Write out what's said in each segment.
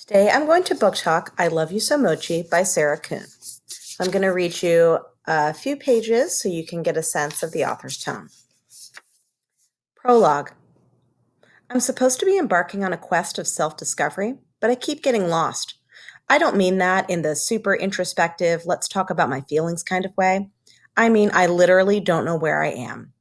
Today I'm going to book talk I Love You So Mochi by Sarah Kuhn. I'm going to read you a few pages so you can get a sense of the author's tone. Prologue. I'm supposed to be embarking on a quest of self-discovery, but I keep getting lost. I don't mean that in the super introspective, let's talk about my feelings kind of way. I mean, I literally don't know where I am.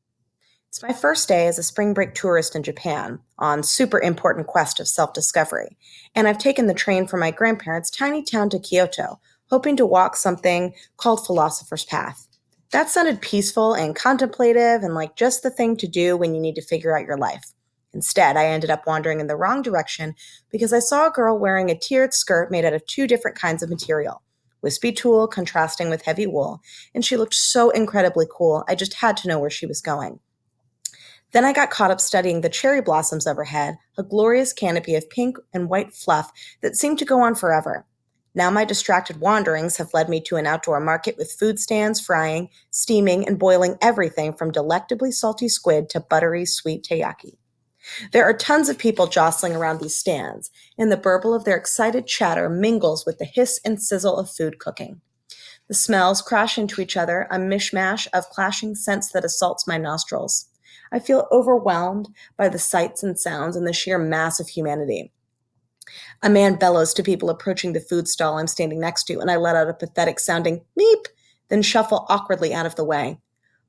It's my first day as a spring break tourist in Japan on super important quest of self-discovery, and I've taken the train from my grandparents' tiny town to Kyoto, hoping to walk something called Philosopher's Path. That sounded peaceful and contemplative and like just the thing to do when you need to figure out your life. Instead, I ended up wandering in the wrong direction because I saw a girl wearing a tiered skirt made out of two different kinds of material. Wispy tulle contrasting with heavy wool, and she looked so incredibly cool, I just had to know where she was going. Then I got caught up studying the cherry blossoms overhead, a glorious canopy of pink and white fluff that seemed to go on forever. Now my distracted wanderings have led me to an outdoor market with food stands frying, steaming, and boiling everything from delectably salty squid to buttery sweet teriyaki. There are tons of people jostling around these stands, and the burble of their excited chatter mingles with the hiss and sizzle of food cooking. The smells crash into each other, a mishmash of clashing scents that assaults my nostrils. I feel overwhelmed by the sights and sounds and the sheer mass of humanity. A man bellows to people approaching the food stall I'm standing next to, and I let out a pathetic sounding meep, then shuffle awkwardly out of the way.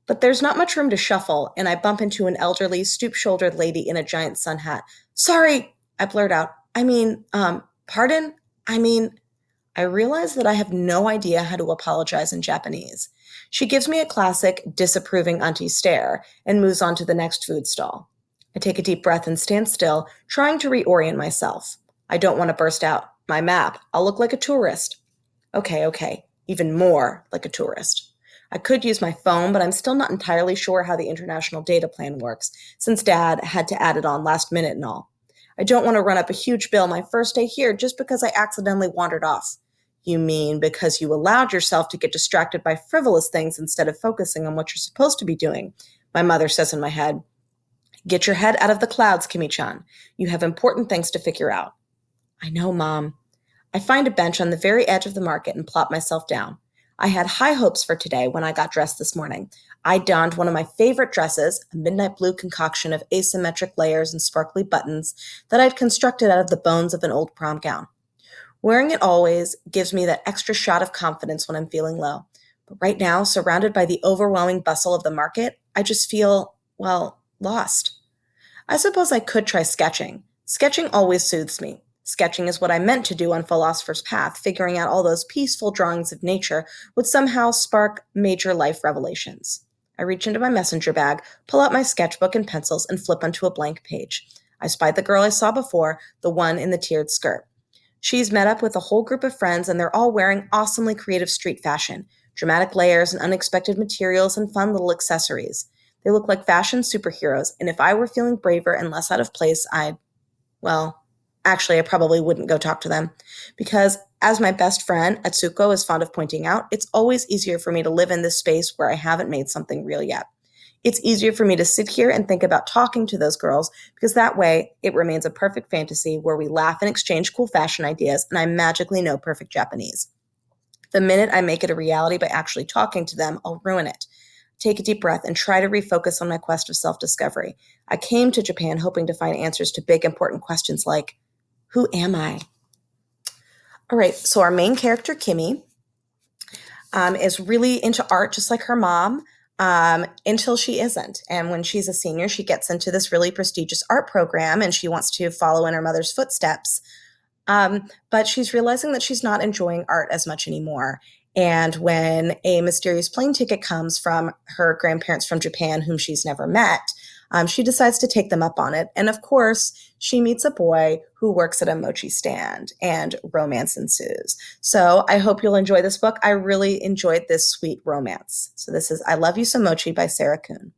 But there's not much room to shuffle, and I bump into an elderly, stoop-shouldered lady in a giant sun hat. Sorry, I blurt out. Pardon? I mean, I realize that I have no idea how to apologize in Japanese. She gives me a classic, disapproving auntie stare and moves on to the next food stall. I take a deep breath and stand still, trying to reorient myself. I don't want to burst out. My map. I'll look like a tourist. Okay. Even more like a tourist. I could use my phone, but I'm still not entirely sure how the international data plan works, since Dad had to add it on last minute and all. I don't want to run up a huge bill my first day here just because I accidentally wandered off. You mean because you allowed yourself to get distracted by frivolous things instead of focusing on what you're supposed to be doing? My mother says in my head. Get your head out of the clouds, Kimi-chan. You have important things to figure out. I know, Mom. I find a bench on the very edge of the market and plop myself down. I had high hopes for today when I got dressed this morning. I donned one of my favorite dresses, a midnight blue concoction of asymmetric layers and sparkly buttons that I'd constructed out of the bones of an old prom gown. Wearing it always gives me that extra shot of confidence when I'm feeling low. But right now, surrounded by the overwhelming bustle of the market, I just feel, well, lost. I suppose I could try sketching. Sketching always soothes me. Sketching is what I meant to do on Philosopher's Path, figuring out all those peaceful drawings of nature would somehow spark major life revelations. I reach into my messenger bag, pull out my sketchbook and pencils, and flip onto a blank page. I spied the girl I saw before, the one in the tiered skirt. She's met up with a whole group of friends, and they're all wearing awesomely creative street fashion, dramatic layers and unexpected materials and fun little accessories. They look like fashion superheroes, and if I were feeling braver and less out of place, well, actually, I probably wouldn't go talk to them. Because, as my best friend, Atsuko, is fond of pointing out, it's always easier for me to live in this space where I haven't made something real yet. It's easier for me to sit here and think about talking to those girls because that way it remains a perfect fantasy where we laugh and exchange cool fashion ideas and I magically know perfect Japanese. The minute I make it a reality by actually talking to them, I'll ruin it. Take a deep breath and try to refocus on my quest of self discovery. I came to Japan hoping to find answers to big, important questions like who am I? All right, so our main character, Kimmy, is really into art just like her mom until she isn't. And when she's a senior, she gets into this really prestigious art program and she wants to follow in her mother's footsteps. But she's realizing that she's not enjoying art as much anymore. And when a mysterious plane ticket comes from her grandparents from Japan, whom she's never met, she decides to take them up on it. And of course, she meets a boy who works at a mochi stand, and romance ensues. So I hope you'll enjoy this book. I really enjoyed this sweet romance. So this is I Love You So Mochi by Sarah Kuhn.